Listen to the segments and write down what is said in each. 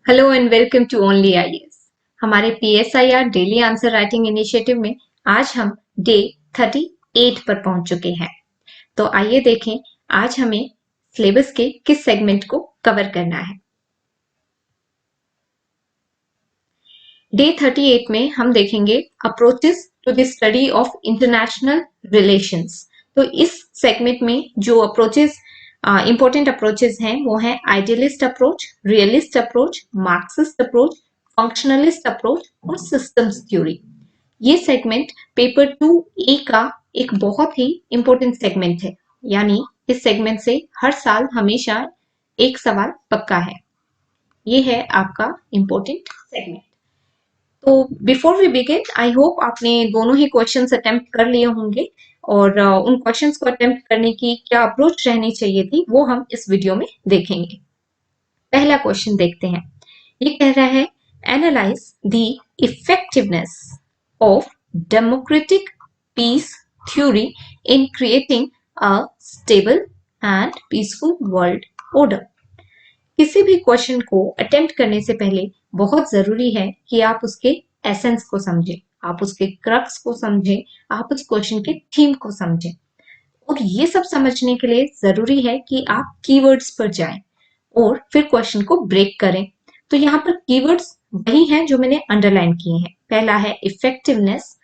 Hello and welcome to only IAS. हमारे PSIR daily answer writing initiative में आज हम डे 38 पर पहुंच चुके हैं। तो आइए देखें आज हमें सिलेबस के किस सेगमेंट को कवर करना है। डे 38 में हम देखेंगे approaches to the study of international relations. तो इस सेगमेंट में जो अप्रोचेस इंपॉर्टेंट अप्रोचेस हैं वो हैं idealist approach, realist approach, Marxist approach, functionalist approach और सिस्टम्स थ्योरी। ये सेगमेंट पेपर 2A का एक बहुत ही इंपॉर्टेंट सेगमेंट है, यानी इस सेगमेंट से हर साल हमेशा एक सवाल पक्का है। ये है आपका इंपॉर्टेंट सेगमेंट। तो before we begin, I hope आपने दोनों ही क्वेश्चंस अटेम्प्ट कर लिए होंगे और उन क्वेश्चंस को अटेम्प्ट करने की क्या अप्रोच रहनी चाहिए थी वो हम इस वीडियो में देखेंगे। पहला क्वेश्चन देखते हैं। ये कह रहा है analyse the effectiveness of democratic peace theory in creating a stable and peaceful world order. किसी भी क्वेश्चन को अटेम्प्ट करने से पहले बहुत जरूरी है कि आप उसके एसेंस को समझें, आप उसके क्रक्स को समझें, आप उस क्वेश्चन के थीम को समझें। और ये सब समझने के लिए जरूरी है कि आप कीवर्ड्स पर जाएं और फिर क्वेश्चन को ब्रेक करें। तो यहाँ पर कीवर्ड्स वही हैं जो मैंने अंडरलाइन किए हैं। पहला है इफेक्टिवनेस।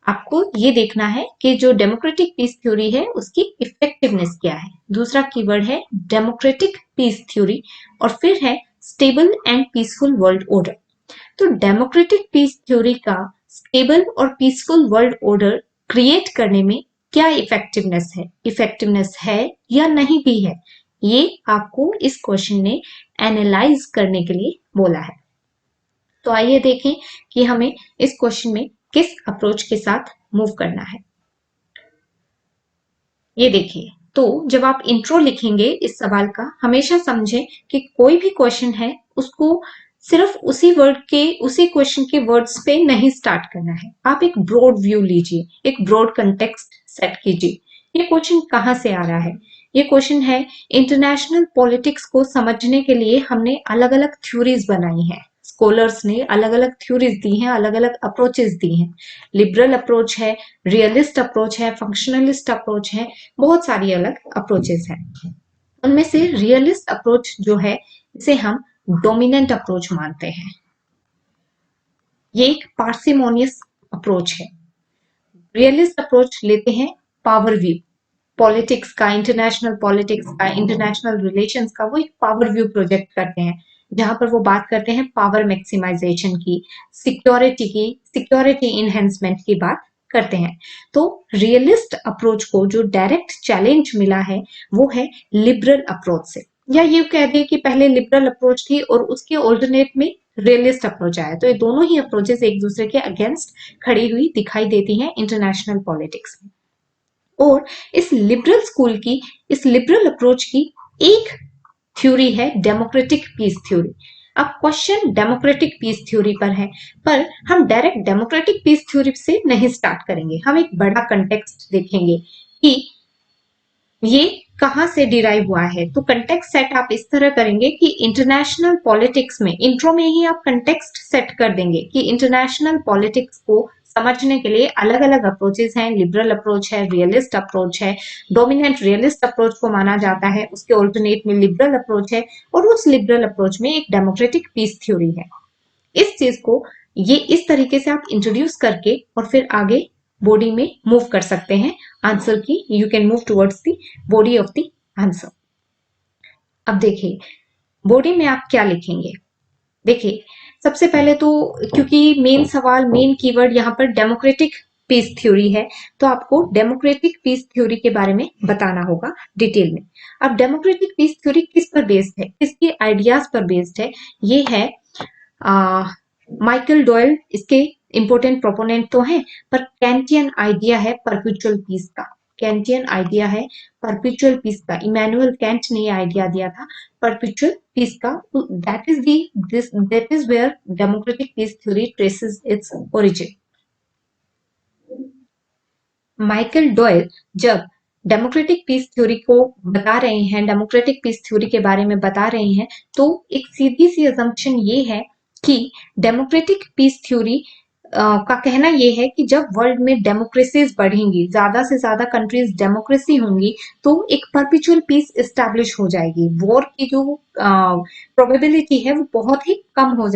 आपको ये देखना है कि जो डेमोक्रेटिक पीस थ्योरी है उसकी इफेक्टिवनेस क्या है। दूसरा कीवर्ड है डेमोक्रेटिक पीस थ्योरी और फिर है stable and peaceful world order. तो डेमोक्रेटिक पीस थ्योरी का स्टेबल और पीसफुल वर्ल्ड ऑर्डर क्रिएट करने में क्या इफेक्टिवनेस है या नहीं भी है, ये आपको इस क्वेश्चन ने एनालाइज करने के लिए बोला है। तो आइए देखें कि हमें इस क्वेश्चन में किस अप्रोच के साथ मूव करना है। ये देखिए, तो जब आप इंट्रो लिखेंगे इस सवाल का, हमेशा समझें कि कोई भी क्वेश्चन है उसको सिर्फ उसी क्वेश्चन के वर्ड्स पे नहीं स्टार्ट करना है। आप एक ब्रॉड व्यू लीजिए, एक ब्रॉड कंटेक्स्ट सेट कीजिए। ये क्वेश्चन कहाँ से आ रहा है? ये क्वेश्चन है इंटरनेशनल पॉलिटिक्स को समझने के लिए हमने अलग अलग थ्योरीज बनाई हैं। स्कॉलर्स ने अलग अलग थ्योरीज दी हैं, अलग अलग अप्रोचेस दी हैं। लिबरल अप्रोच है, रियलिस्ट अप्रोच है, फंक्शनलिस्ट अप्रोच है, बहुत सारी अलग अप्रोचेस हैं। उनमें से रियलिस्ट अप्रोच जो है इसे हम डोमिनेंट अप्रोच मानते हैं। ये एक पार्सिमोनियस अप्रोच है। रियलिस्ट अप्रोच लेते हैं पावर व्यू, पॉलिटिक्स का, इंटरनेशनल पॉलिटिक्स का, इंटरनेशनल रिलेशंस का वो एक पावर व्यू प्रोजेक्ट करते हैं, जहां पर वो बात करते हैं पावर मैक्सिमाइजेशन की, सिक्योरिटी इनहेंसमेंट की बात करते हैं। तो रियलिस्ट अप्रोच को जो डायरेक्ट चैलेंज मिला है वो है लिबरल अप्रोच से, या ये कह दे कि पहले लिबरल अप्रोच थी और उसके ऑल्टरनेट में रियलिस्ट अप्रोच आया। तो ये दोनों ही अप्रोचेस एक दूसरे के अगेंस्ट खड़ी हुई दिखाई देती हैं इंटरनेशनल पॉलिटिक्स में। और इस लिबरल अप्रोच की एक थ्योरी है डेमोक्रेटिक पीस थ्योरी। अब क्वेश्चन डेमोक्रेटिक पीस थ्योरी पर है, पर हम डायरेक्ट डेमोक्रेटिक पीस थ्योरी से नहीं स्टार्ट करेंगे। हम एक बड़ा कंटेक्स्ट देखेंगे कि ये कहां से डिराइव हुआ है। तो कंटेक्स्ट सेट आप इस तरह करेंगे कि इंटरनेशनल पॉलिटिक्स में इंट्रो में ही आप कंटेक्स्ट सेट कर देंगे कि इंटरनेशनल पॉलिटिक्स को समझने के लिए अलग अलग अप्रोचेस हैं। लिबरल अप्रोच है, रियलिस्ट अप्रोच है, डोमिनेंट रियलिस्ट अप्रोच को माना जाता है, उसके ऑल्टरनेट में लिबरल अप्रोच है और उस लिबरल अप्रोच में एक डेमोक्रेटिक पीस थ्योरी है। इस चीज को ये इस तरीके से आप इंट्रोड्यूस करके और फिर आगे बॉडी में मूव कर सकते हैं आंसर की। You can move towards the body of the answer. अब देखिए बॉडी में आप क्या लिखेंगे। देखिए सबसे पहले तो, क्योंकि मेन कीवर्ड यहाँ पर डेमोक्रेटिक पीस थ्योरी है, तो आपको डेमोक्रेटिक पीस थ्योरी के बारे में बताना होगा डिटेल में। अब डेमोक्रेटिक पीस थ्योरी किस पर बेस्ड है, किसके आइडियाज पर बेस्ड है? ये है माइकल डॉयल इसके इंपोर्टेंट प्रोपोनेंट तो हैं, पर कैंटियन आइडिया है परपेचुअल पीस का। कैंटियन आइडिया है परपेचुअल पीस का। इमैनुअल कैंट ने ये आइडिया दिया था परपेचुअल पीस का। That is where democratic peace theory traces its origin. Michael Doyle जब डेमोक्रेटिक पीस थ्योरी को बता रहे हैं, डेमोक्रेटिक पीस थ्योरी के बारे में बता रहे हैं, तो एक सीधी सी असम्पशन ये है कि डेमोक्रेटिक पीस थ्योरी का कहना यह है कि जब वर्ल्ड में डेमोक्रेसीज बढ़ेंगी, ज्यादा से ज्यादा कंट्रीज डेमोक्रेसी होंगी, तो एक परपिचुअल पीस एस्टैब्लिश हो जाएगी। वॉर की जो प्रोबेबिलिटी है वो बहुत ही कम हो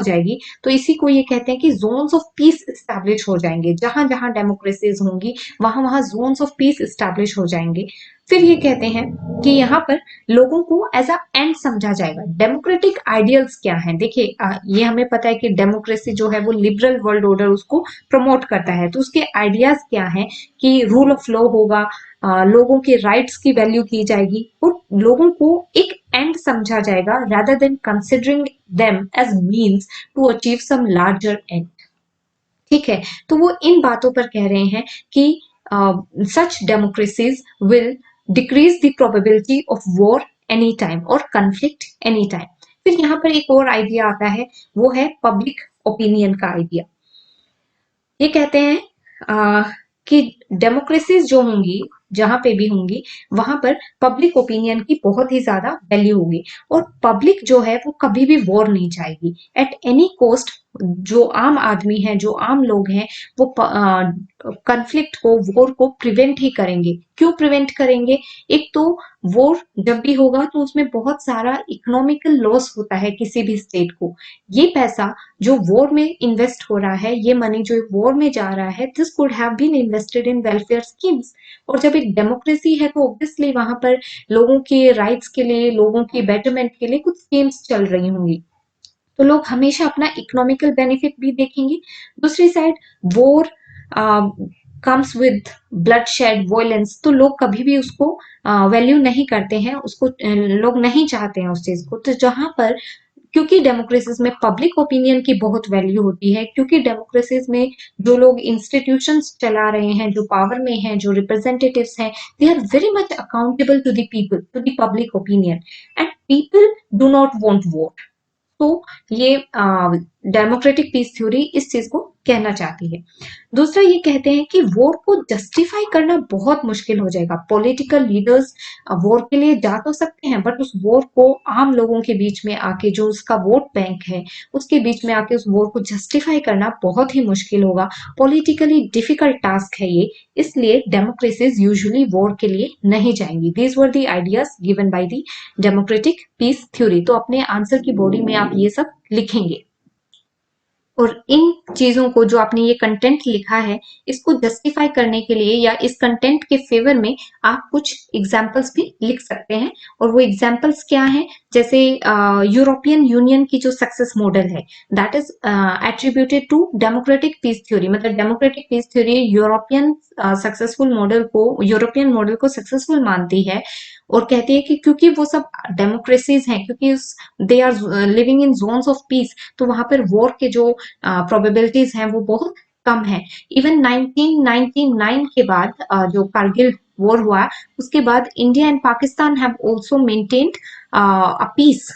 जाएगी। तो इसी को ये कहते हैं कि जोन्स ऑफ पीस एस्टैब्लिश हो जाएंगे। जहां जहां डेमोक्रेसीज होंगी वहां वहां जोन्स ऑफ पीस एस्टैब्लिश हो जाएंगे। फिर ये कहते हैं कि यहाँ पर लोगों को एज अ एंड समझा जाएगा। डेमोक्रेटिक आइडियल्स क्या हैं? देखिए, ये हमें पता है कि डेमोक्रेसी जो है वो लिबरल वर्ल्ड ऑर्डर उसको प्रमोट करता है। तो उसके आइडियाज क्या हैं कि रूल ऑफ लॉ होगा, लोगों के राइट्स की वैल्यू की जाएगी और लोगों को एक एंड समझा जाएगा rather than considering them as means to achieve some larger end। ठीक है, तो वो इन बातों पर कह रहे हैं कि such democracies will decrease the probability of war any time और कन्फ्लिक्ट एनी टाइम। फिर यहाँ पर एक और आइडिया आता है, वो है पब्लिक ओपिनियन का आइडिया। ये कहते हैं कि डेमोक्रेसीज जो होंगी, जहां पे भी होंगी, वहां पर पब्लिक ओपिनियन की बहुत ही ज्यादा वैल्यू होगी और पब्लिक जो है वो कभी भी वॉर नहीं चाहेगी एट एनी कॉस्ट। जो आम आदमी है, जो आम लोग हैं, वो कन्फ्लिक्ट को, वॉर को प्रिवेंट ही करेंगे। क्यों प्रिवेंट करेंगे? एक तो वॉर जब भी होगा तो उसमें बहुत सारा इकोनॉमिकल लॉस होता है किसी भी स्टेट को। ये पैसा जो वॉर में इन्वेस्ट हो रहा है, ये मनी जो वॉर में जा रहा है, this could have been invested in welfare schemes. और जब एक डेमोक्रेसी है तो ऑब्वियसली वहां पर लोगों के राइट्स के लिए, लोगों के बेटरमेंट के लिए कुछ स्कीम्स चल रही होंगी। तो लोग हमेशा अपना इकोनॉमिकल बेनिफिट भी देखेंगे। दूसरी side war comes with blood shed, violence, तो लोग कभी भी उसको वैल्यू नहीं करते हैं, उसको लोग नहीं चाहते हैं उस चीज को। तो जहां पर, क्योंकि डेमोक्रेसीज में पब्लिक ओपिनियन की बहुत वैल्यू होती है, क्योंकि डेमोक्रेसीज में जो लोग इंस्टीट्यूशंस चला रहे हैं, जो पावर में हैं, जो रिप्रेजेंटेटिव्स हैं, they are very much accountable to the people, to the public opinion, and people do not want war. तो ये डेमोक्रेटिक पीस थ्योरी इस चीज को कहना चाहती है। दूसरा ये कहते हैं कि वॉर को जस्टिफाई करना बहुत मुश्किल हो जाएगा। पॉलिटिकल लीडर्स वॉर के लिए जा तो सकते हैं, बट उस वॉर को आम लोगों के बीच में आके, जो उसका वोट बैंक है, उसके बीच में आके उस वॉर को जस्टिफाई करना बहुत ही मुश्किल होगा। पॉलिटिकली डिफिकल्ट टास्क है ये, इसलिए डेमोक्रेसीज यूजुअली वॉर के लिए नहीं जाएंगी। These were the ideas given by the democratic peace theory. तो अपने आंसर की बॉडी में आप ये सब लिखेंगे और इन चीजों को, जो आपने ये कंटेंट लिखा है, इसको जस्टिफाई करने के लिए या इस कंटेंट के फेवर में आप कुछ एग्जाम्पल्स भी लिख सकते हैं। और वो एग्जाम्पल्स क्या हैं? जैसे यूरोपियन यूनियन की जो सक्सेस मॉडल है, that is attributed to democratic peace theory. मतलब democratic peace theory European successful model को, यूरोपियन मॉडल को सक्सेसफुल मानती है और कहती है कि क्योंकि वो सब डेमोक्रेसीज हैं, क्योंकि they are living in zones of peace, तो वहां पर वॉर के जो प्रोबेबिलिटीज हैं वो बहुत कम है। इवन 1999 के बाद जो कारगिल वॉर हुआ, उसके बाद India and Pakistan have also maintained a peace.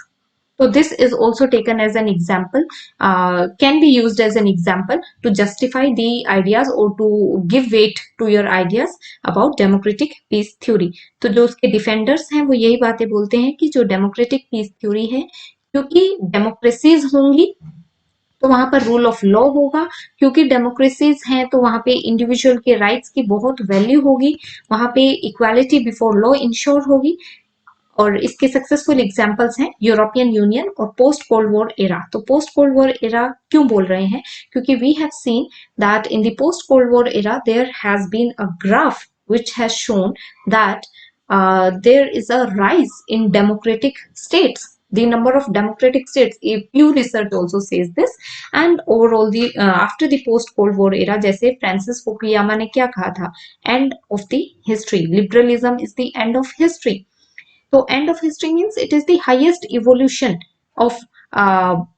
So this is also taken as an example, can be used as an example to justify the ideas or to give weight to your ideas about democratic peace theory। तो जो उसके defenders हैं वो यही बातें बोलते हैं कि जो डेमोक्रेटिक पीस थ्योरी है, क्योंकि डेमोक्रेसीज होंगी तो वहां पर रूल ऑफ लॉ होगा, क्योंकि डेमोक्रेसीज हैं तो वहां पे इंडिविजुअल के राइट्स की बहुत वैल्यू होगी, वहां पे इक्वालिटी बिफोर लॉ इंश्योर होगी। और इसके सक्सेसफुल एग्जांपल्स हैं यूरोपियन यूनियन और पोस्ट कोल्ड वॉर एरा। तो पोस्ट कोल्ड वॉर एरा क्यों बोल रहे हैं? क्योंकि we have seen that in the post cold war era there has been a graph which has shown that there is a rise in democratic states, the number of democratic states. A Pew research also says this, and overall the after the post cold war era, जैसे Francis Fukuyama ने क्या कहा था, end of the history, liberalism is the end of history। तो end of history means it is the highest evolution of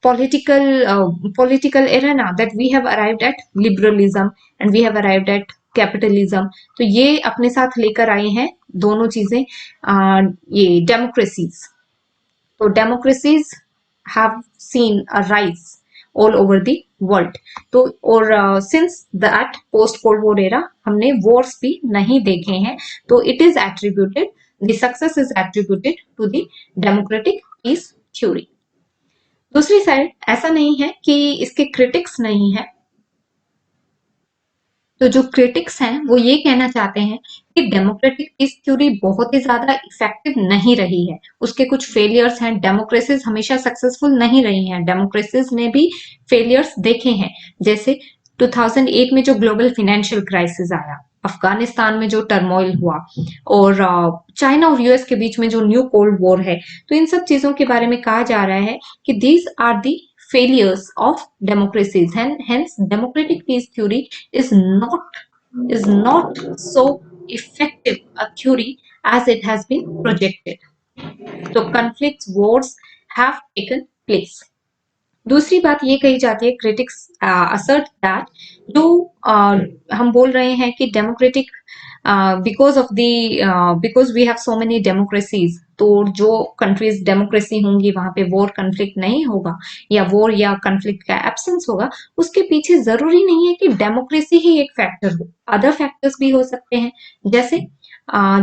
political arena that we have arrived at liberalism and we have arrived at capitalism। तो ये अपने साथ लेकर आए हैं दोनों चीजें, ये डेमोक्रेसीज। तो democracies have seen a rise all over the world. तो और since that post cold war era हमने वॉर्स भी नहीं देखे हैं, तो it is attributed, the success is attributed to the democratic peace theory. दूसरी साइड ऐसा नहीं है कि इसके क्रिटिक्स नहीं है। तो जो क्रिटिक्स हैं वो ये कहना चाहते हैं कि डेमोक्रेटिक पीस थ्योरी बहुत ही ज्यादा इफेक्टिव नहीं रही है, उसके कुछ फेलियर्स हैं, डेमोक्रेसीज हमेशा सक्सेसफुल नहीं रही हैं, डेमोक्रेसीज ने भी फेलियर्स देखे हैं। जैसे 2008 में जो ग्लोबल फाइनेंशियल क्राइसिस आया, अफगानिस्तान में जो टर्मोइल हुआ, और चाइना और यूएस के बीच में जो न्यू कोल्ड वॉर है, तो इन सब चीजों के बारे में कहा जा रहा है कि these are the failures of democracies, and hence democratic peace theory is not so effective a theory as it has been projected. So conflicts, wars have taken place. दूसरी बात ये कही जाती है, क्रिटिक्स असर्ट दैट जो हम बोल रहे हैं कि democratic because we have so many democracies, तो जो कंट्रीज डेमोक्रेसी होंगी वहां पे वॉर कन्फ्लिक्ट नहीं होगा, या वॉर या कन्फ्लिक्ट का एब्सेंस होगा। उसके पीछे जरूरी नहीं है कि डेमोक्रेसी ही एक फैक्टर हो, अदर फैक्टर्स भी हो सकते हैं,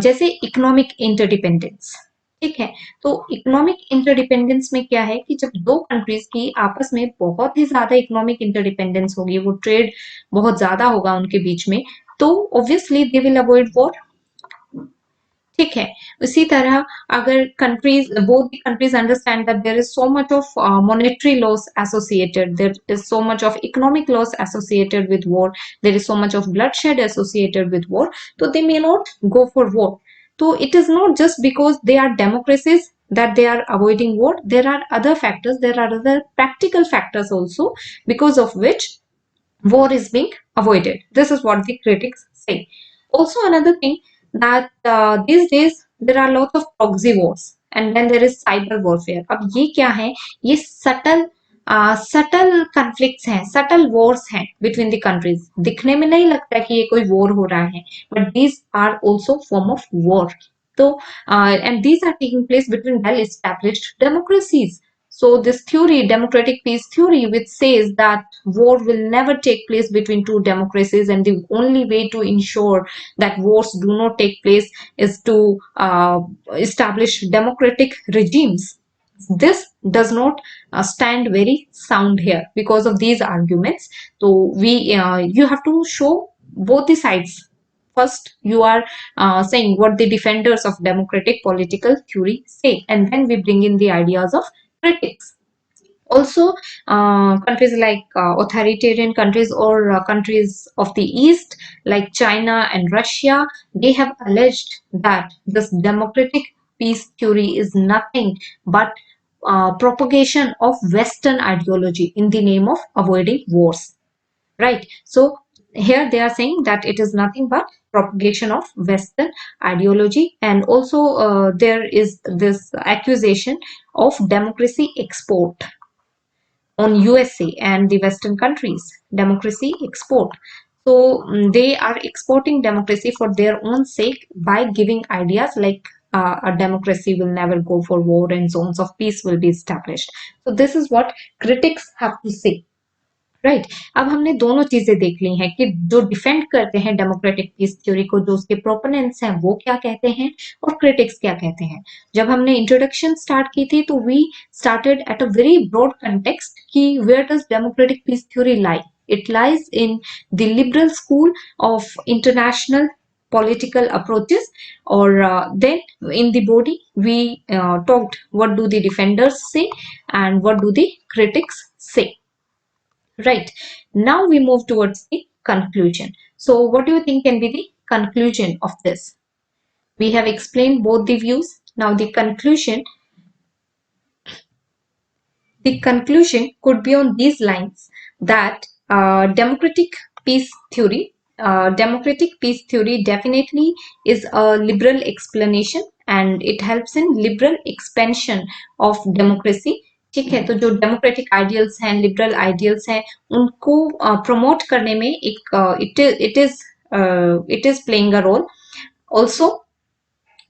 जैसे इकोनॉमिक इंटरडिपेंडेंस। ठीक है, तो इकोनॉमिक इंटरडिपेंडेंस में क्या है कि जब दो कंट्रीज की आपस में बहुत ही ज्यादा इकोनॉमिक इंटरडिपेंडेंस होगी, वो ट्रेड बहुत ज्यादा होगा उनके बीच में, तो obviously they will avoid war. ठीक है, उसी तरह अगर countries, both the countries understand that there is so much of monetary loss associated, there is so much of economic loss associated with war, there is so much of bloodshed associated with war, तो they may not go for war. So it is not just because they are democracies that they are avoiding war. There are other factors, there are other practical factors also, because of which war is being avoided. This is what the critics say. Also another thing, that these days there are lots of proxy wars, and then there is cyber warfare. अब ये क्या है? ये subtle conflicts हैं, subtle Wars हैं between the countries. दिखने में नहीं लगता कि ये कोई वॉर हो रहा है, but these are also form of war. तो and these are taking place between well established democracies. So this theory, democratic peace theory, which says that war will never take place between two democracies, and the only way to ensure that wars do not take place is to establish democratic regimes. This does not stand very sound here because of these arguments. So you have to show both the sides. First you are saying what the defenders of democratic political theory say, and then we bring in the ideas of critics. Also, countries like authoritarian countries, or countries of the East like China and Russia, they have alleged that this democratic peace theory is nothing but propagation of Western ideology in the name of avoiding wars. Right? So here they are saying that it is nothing but propagation of Western ideology, and also there is this accusation of democracy export on USA and the Western countries, democracy export. So they are exporting democracy for their own sake by giving ideas like a democracy will never go for war and zones of peace will be established. So this is what critics have to say. Right अब हमने दोनों चीजें देख ली हैं कि जो defend करते हैं डेमोक्रेटिक पीस थ्योरी को, जो उसके प्रोपोनेंट्स हैं वो क्या कहते हैं और क्रिटिक्स क्या कहते हैं। जब हमने इंट्रोडक्शन स्टार्ट की थी तो we started at a very broad context कि where does democratic peace theory lie. It lies in the liberal school of international political approaches, or then in the body we talked what do the defenders say and what do the critics say. Right. Now we move towards the conclusion. So what do you think can be the conclusion of this? We have explained both the views. Now the conclusion could be on these lines, that democratic peace theory definitely is a liberal explanation, and it helps in liberal expansion of democracy. ठीक है, तो जो democratic ideals हैं, liberal ideals हैं, उनको promote करने में एक it is playing a role also,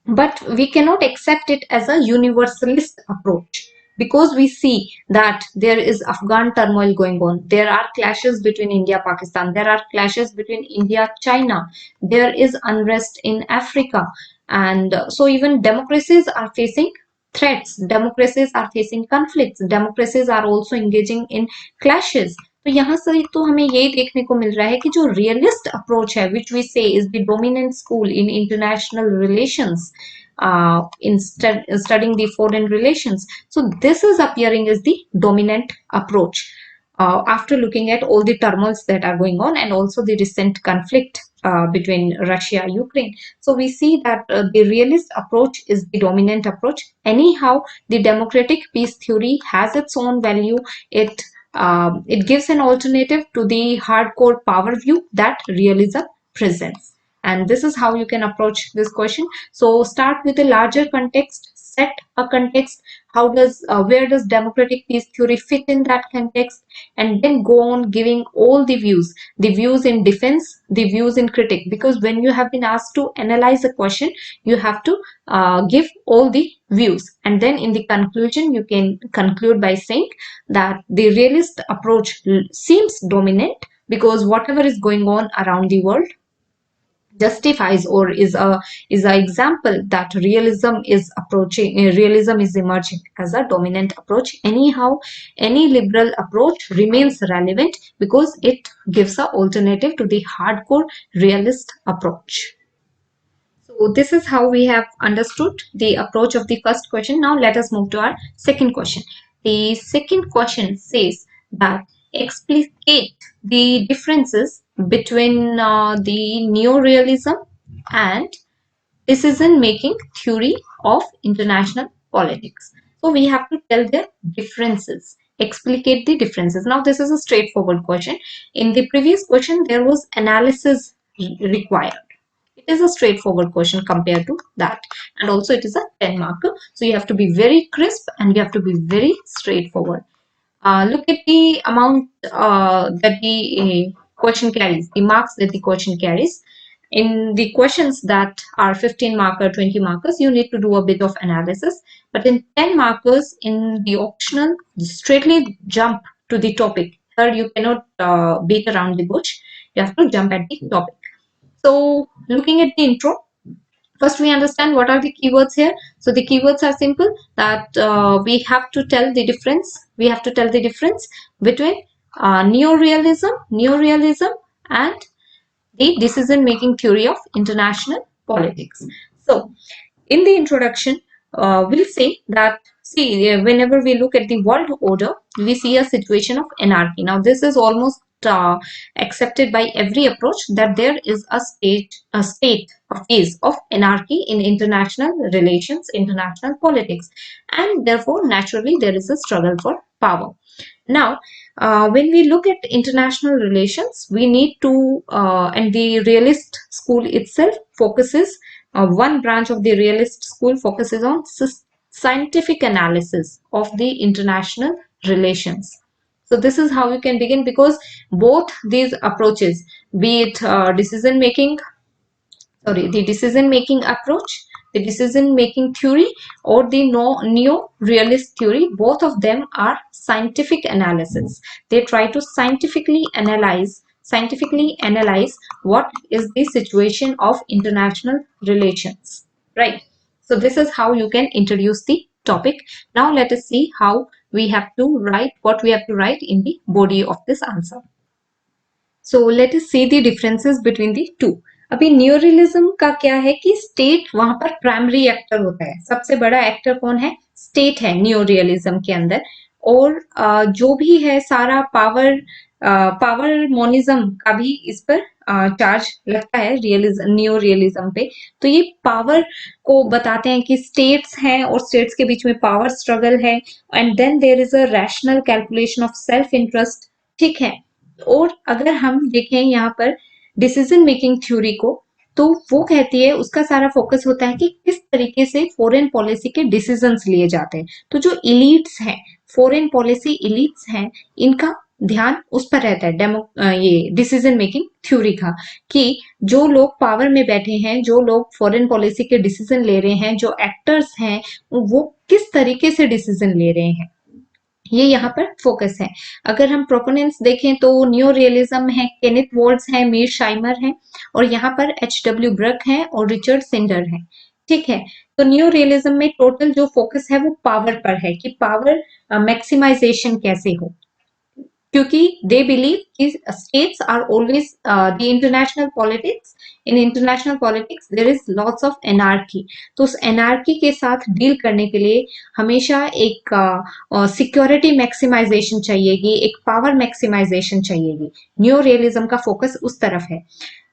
but we cannot accept it as a universalist approach. because we see that there is Afghan turmoil going on, there are clashes between India Pakistan, there are clashes between India China, there is unrest in Africa, and so even democracies are facing threats, democracies are facing conflicts, democracies are also engaging in clashes. तो यहाँ से तो हमें यही देखने को मिल रहा है कि जो रियलिस्ट अप्रोच है which we say is the dominant school in international relations, in studying the foreign relations, so this is appearing as the dominant approach after looking at all the turmoils that are going on and also the recent conflict between Russia and Ukraine. So we see that the realist approach is the dominant approach. Anyhow, the democratic peace theory has its own value. It gives an alternative to the hardcore power view that realism presents. And this is how you can approach this question. So start with a larger context, set a context. Where does democratic peace theory fit in that context, and then go on giving all the views in defense, the views in critic, because when you have been asked to analyze a question, you have to give all the views, and then in the conclusion you can conclude by saying that the realist approach seems dominant because whatever is going on around the world justifies or is a example that realism is emerging as a dominant approach. Anyhow, any liberal approach remains relevant because it gives an alternative to the hardcore realist approach. So this is how we have understood the approach of the first question. Now let us move to our second question. The second question says that explicate the differences between the neorealism and decision-making theory of international politics. So we have to tell their differences, explicate the differences. Now this is a straightforward question. In the previous question, there was analysis required. It is a straightforward question compared to that, and also it is a 10 marker, so you have to be very crisp and you have to be very straightforward. Look at the amount that the question carries, the marks that the question carries. In the questions that are 15 marker, 20 markers, you need to do a bit of analysis, but in 10 markers in the optional, straightly jump to the topic. Here you cannot beat around the bush, you have to jump at the topic. So looking at the intro, first we understand what are the keywords here. So the keywords are simple, that we have to tell the difference. We have to tell the difference between neorealism and the decision-making theory of international politics. So in the introduction, we'll say that, whenever we look at the world order, we see a situation of anarchy. Now this is almost accepted by every approach, that there is a phase of anarchy in international relations, international politics, and therefore naturally there is a struggle for power. Now, when we look at international relations, we need to, and the realist school itself focuses, one branch of the realist school focuses on scientific analysis of the international relations. So this is how you can begin, because both these approaches, be it the decision-making approach, the decision-making theory, or the neo-realist theory, both of them are scientific analysis. They try to scientifically analyze what is the situation of international relations, right? So this is how you can introduce the topic. Now let us see how we have to write, what we have to write in the body of this answer. So let us see the differences between the two. अभी न्यूरियलिज्म का क्या है कि state वहां पर primary actor होता है, सबसे बड़ा एक्टर कौन है? स्टेट है न्यूरियलिज्म के अंदर, और जो भी है सारा पावर मोनिज्म का भी इस पर चार्ज लगता है न्यू रियलिज्म पे। तो ये पावर को बताते हैं कि स्टेट्स हैं और स्टेट्स के बीच में पावर स्ट्रगल है, and then there is a rational calculation of self interest, ठीक है। और अगर हम देखें यहाँ पर डिसीजन मेकिंग थ्योरी को, तो वो कहती है, उसका सारा फोकस होता है कि किस तरीके से फॉरेन पॉलिसी के डिसीजंस लिए जाते हैं। तो जो इलीट्स हैं, फॉरेन पॉलिसी इलीट्स हैं, इनका ध्यान उस पर रहता है ये डिसीजन मेकिंग थ्योरी का, कि जो लोग पावर में बैठे हैं, जो लोग फॉरेन पॉलिसी के डिसीजन ले रहे हैं, जो एक्टर्स हैं, वो किस तरीके से डिसीजन ले रहे हैं, ये यहाँ पर फोकस है। अगर हम प्रोपोनेंट्स देखें तो न्यू रियलिज्म है, केनेथ वॉल्ट्ज है, मीर शाइमर है, और यहाँ पर H.W. ब्रक है और रिचर्ड सेंडर है। ठीक है, तो न्यू रियलिज्म में टोटल जो फोकस है वो पावर पर है, कि पावर मैक्सिमाइजेशन कैसे हो, क्योंकि दे बिलीव कि states are always the international politics, in international politics there is lots of anarchy. तो उस एनार्की के साथ डील करने के लिए हमेशा एक सिक्योरिटी मैक्सिमाइजेशन चाहिएगी, एक पावर मैक्सिमाइजेशन चाहिएगी। न्यू रियलिज्म का फोकस उस तरफ है।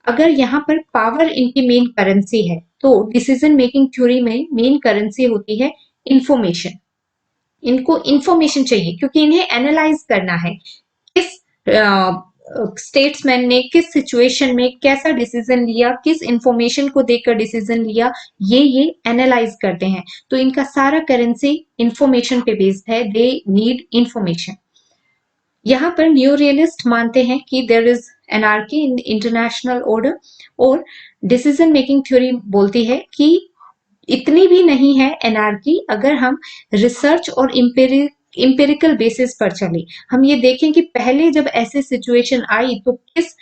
अगर यहाँ पर पावर इनकी मेन करेंसी है, तो डिसीजन मेकिंग थ्योरी में मेन करेंसी होती है इंफॉर्मेशन। इनको इंफॉर्मेशन चाहिए, क्योंकि इन्हें एनालाइज करना है किस स्टेट्समैन ने किस सिचुएशन में कैसा डिसीजन लिया, किस इंफॉर्मेशन को देखकर डिसीजन लिया, ये एनालाइज करते हैं। तो इनका सारा करेंसी इंफॉर्मेशन पे बेस्ड है, दे नीड इंफॉर्मेशन। यहाँ पर न्यू रियलिस्ट मानते हैं कि there is anarchy in international order, और डिसीजन मेकिंग थ्योरी बोलती है कि इतनी भी नहीं है एनार्की, अगर हम रिसर्च और इंपेरिकल बेसिस पर चले। हम ये देखें कि पहले जब ऐसे सिचुएशन आई तो किस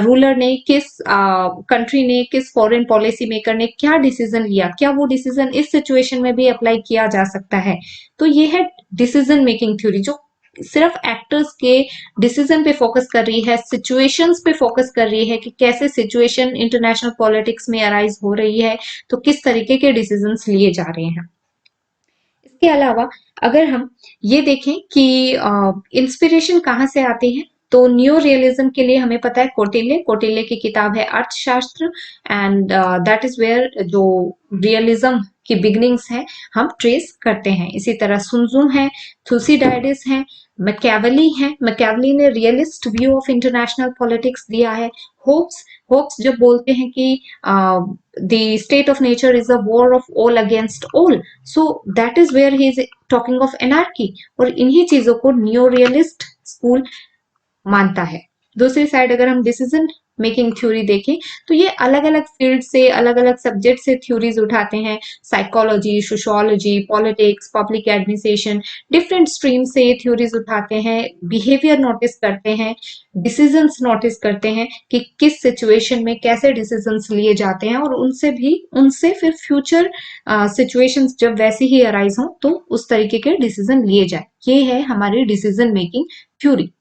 रूलर ने, किस कंट्री ने, किस फॉरेन पॉलिसी मेकर ने क्या डिसीजन लिया, क्या वो डिसीजन इस सिचुएशन में भी अप्लाई किया जा सकता है। तो ये है डिसीजन मेकिंग थ्योरी, जो सिर्फ एक्टर्स के डिसीजन पे फोकस कर रही है, सिचुएशंस पे फोकस कर रही है कि कैसे सिचुएशन इंटरनेशनल पॉलिटिक्स में अराइज हो रही है, तो किस तरीके के डिसीजंस लिए जा रहे हैं। इसके अलावा अगर हम ये देखें कि इंस्पिरेशन कहाँ से आती है, तो न्यू रियलिज्म के लिए हमें पता है कौटिल्य की किताब है अर्थशास्त्र, एंड दैट इज वेयर जो रियलिज्म की बिगनिंग्स है हम ट्रेस करते हैं। इसी तरह सुनजू है, थुसीडाइडिस है, मैकियावेली है, मैकियावेली ने realist view of international politics दिया है। होप्स जब बोलते हैं कि the state of nature is a war of all against all, so that is where he is talking of anarchy, और इन्हीं चीजों को न्यू रियलिस्ट स्कूल मानता है। दूसरी साइड अगर हम डिसीजन मेकिंग थ्योरी देखें तो ये अलग अलग फील्ड से, अलग अलग सब्जेक्ट से थ्योरीज उठाते हैं, psychology, sociology, politics, public administration, different stream से ये थ्योरीज उठाते हैं, बिहेवियर नोटिस करते हैं, डिसीजंस नोटिस करते हैं कि किस सिचुएशन में कैसे डिसीजंस लिए जाते हैं, और उनसे फिर फ्यूचर सिचुएशंस जब वैसी ही अराइज हो तो उस तरीके के डिसीजन लिए जाए। ये है हमारी डिसीजन मेकिंग थ्योरी।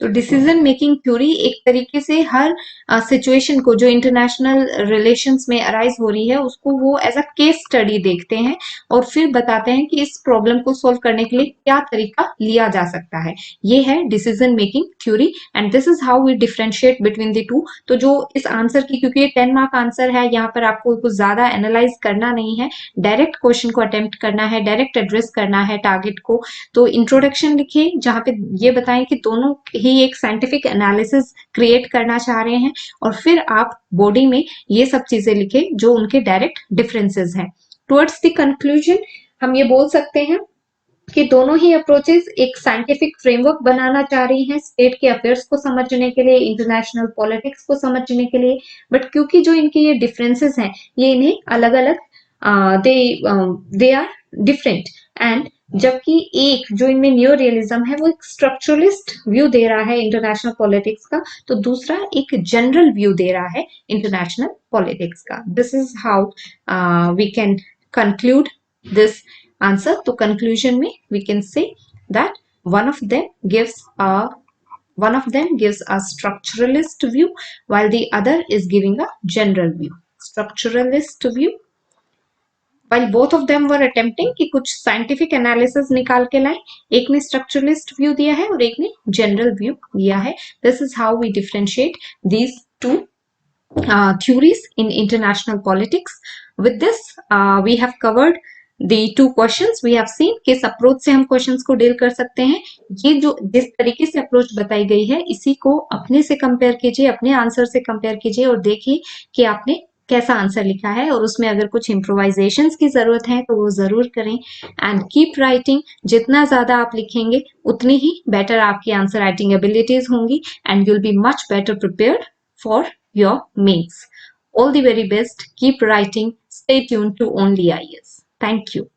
तो डिसीजन मेकिंग थ्योरी एक तरीके से हर सिचुएशन को जो इंटरनेशनल रिलेशंस में अराइज हो रही है उसको वो एज अ केस स्टडी देखते हैं, और फिर बताते हैं कि इस प्रॉब्लम को सॉल्व करने के लिए क्या तरीका लिया जा सकता है। ये है decision making theory, and this is how we differentiate between the two. तो जो इस आंसर की, क्योंकि ये 10 मार्क आंसर है, यहाँ पर आपको कुछ ज्यादा एनालाइज करना नहीं है, डायरेक्ट क्वेश्चन को अटेम्प्ट करना है, डायरेक्ट एड्रेस करना है टारगेट को। तो इंट्रोडक्शन लिखिए जहाँ पे ये बताएं कि दोनों ही एक साइंटिफिक एनालिसिस क्रिएट करना चाह रहे हैं, और फिर आप बॉडी में ये सब चीजें लिखे जो उनके डायरेक्ट डिफरेंसेस हैं। टुवर्ड्स द कंक्लूजन हम ये बोल सकते हैं कि दोनों ही अप्रोचेस एक साइंटिफिक फ्रेमवर्क बनाना चाह रही हैं स्टेट के अफेयर्स को समझने के लिए, इंटरनेशनल पॉलिटिक्स को समझने के लिए, बट क्योंकि जो इनके ये डिफरेंसेस हैं ये इन्हें अलग अलग दे आर डिफरेंट, एंड जबकि एक जो इनमें न्यू रियलिज्म है वो एक स्ट्रक्चरलिस्ट व्यू दे रहा है इंटरनेशनल पॉलिटिक्स का, तो दूसरा एक जनरल व्यू दे रहा है इंटरनेशनल पॉलिटिक्स का। This is how we can conclude this answer. तो conclusion में we can say that one of them gives a structuralist view while the other is giving a general view. Structuralist view, while both of them were attempting कि कुछ scientific analysis निकाल के लाए, एक ने structuralist view दिया है और एक ने general view दिया है। This is how we differentiate these two theories in international politics. With this we have covered the two questions. We have seen किस अप्रोच से हम क्वेश्चंस को डील कर सकते हैं। ये जो जिस तरीके से अप्रोच बताई गई है इसी को अपने से कंपेयर कीजिए, अपने आंसर से कंपेयर कीजिए और देखिए कि आपने कैसा आंसर लिखा है, और उसमें अगर कुछ इम्प्रोवाइजेशंस की जरूरत है तो वो जरूर करें। एंड कीप राइटिंग, जितना ज्यादा आप लिखेंगे उतनी ही बेटर आपकी आंसर राइटिंग एबिलिटीज होंगी, and you'll be much better prepared for your mains. All the very best. Keep writing. Stay tuned to Only IAS. Thank you.